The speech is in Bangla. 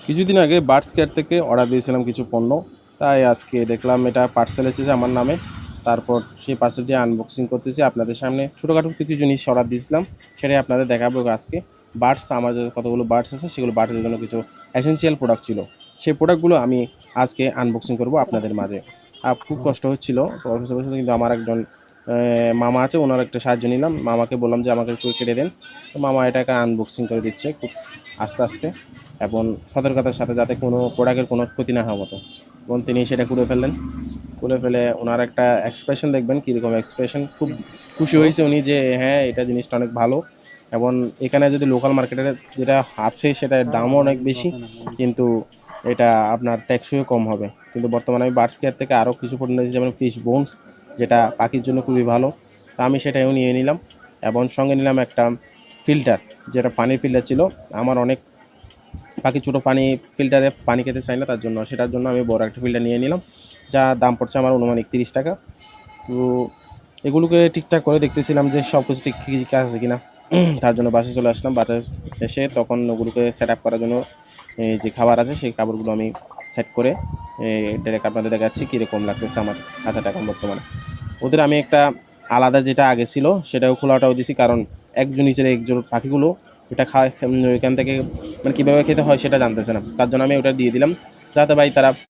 কিছুদিন আগে বার্ডস কেয়ার থেকে অর্ডার দিয়েছিলাম কিছু পণ্য, তাই আজকে দেখলাম এটা পার্সেল এসেছে আমার নামে। তারপর সেই পার্সেলটি আনবক্সিং করতেছি আপনাদের সামনে। ছোটোখাটো কিছু জিনিস অর্ডার দিয়েছিলাম, সেটাই আপনাদের দেখাবো আজকে। বার্ডস, আমার যে কতগুলো বার্ডস আছে সেগুলো বার্ডসের জন্য কিছু এসেনশিয়াল প্রোডাক্ট ছিল, সেই প্রোডাক্টগুলো আমি আজকে আনবক্সিং করব আপনাদের মাঝে। খুব কষ্ট হচ্ছিল কিন্তু আমার একজন মামা আছে, ওনার একটা সাহায্য নিলাম। মামাকে বললাম যে আমাকে একটু কেটে দেন, তো মামা এটাকে আনবক্সিং করে দিচ্ছে খুব আস্তে আস্তে এবং সতর্কতার সাথে, যাতে কোনো প্রোডাক্টের কোনো ক্ষতি না হওয়ার মতো। এবং তিনি সেটা খুলে ফেলে ওনার একটা এক্সপ্রেশন দেখবেন, কীরকম এক্সপ্রেশন। খুব খুশি হয়েছে উনি যে হ্যাঁ, এটা জিনিসটা অনেক ভালো। এবং এখানে যদি লোকাল মার্কেটে যেটা আছে সেটার দামও অনেক বেশি, কিন্তু এটা আপনার ট্যাক্সও কম হবে। কিন্তু বর্তমানে আমি বার্ডস কেয়ার থেকে আরও কিছু পণ্য নিয়েছি, যেমন ফিশ বোন, যেটা পাখির জন্য খুবই ভালো। তা আমি সেটাও নিয়ে নিলাম এবং সঙ্গে নিলাম একটা ফিল্টার, যেটা পানির ফিল্টার ছিল। আমার অনেক পাখি ছোটো পানি ফিল্টারে পানি খেতে চাই না, সেটার জন্য আমি বড় একটা ফিল্টার নিয়ে নিলাম, যা দাম পড়ছে আমার অনুমানিক 30 টাকা। তো এগুলোকে ঠিকঠাক করে দেখতেছিলাম যে সব কিছু ঠিক আছে কিনা। তার জন্য বাসায় চলে আসলাম। বাসায় এসে তখন ওগুলোকে সেট আপ করার জন্য যে খাবার আছে সেই খাবারগুলো আমি সেট করে ডাইরেক্ট আপনাদের দেখাচ্ছি কীরকম লাগতেছে আমার খাঁচাটা এখন বর্তমানে। ওদের আমি একটা আলাদা, যেটা আগে ছিল সেটাও খোলাটাও দিছি, কারণ একজন নিচের একজন পাখিগুলো ওটা খায়, ওইখান থেকে মানে কীভাবে খেতে হয় সেটা জানতেছে না। তার জন্য আমি ওটা দিয়ে দিলাম, যাতে ভাই তারা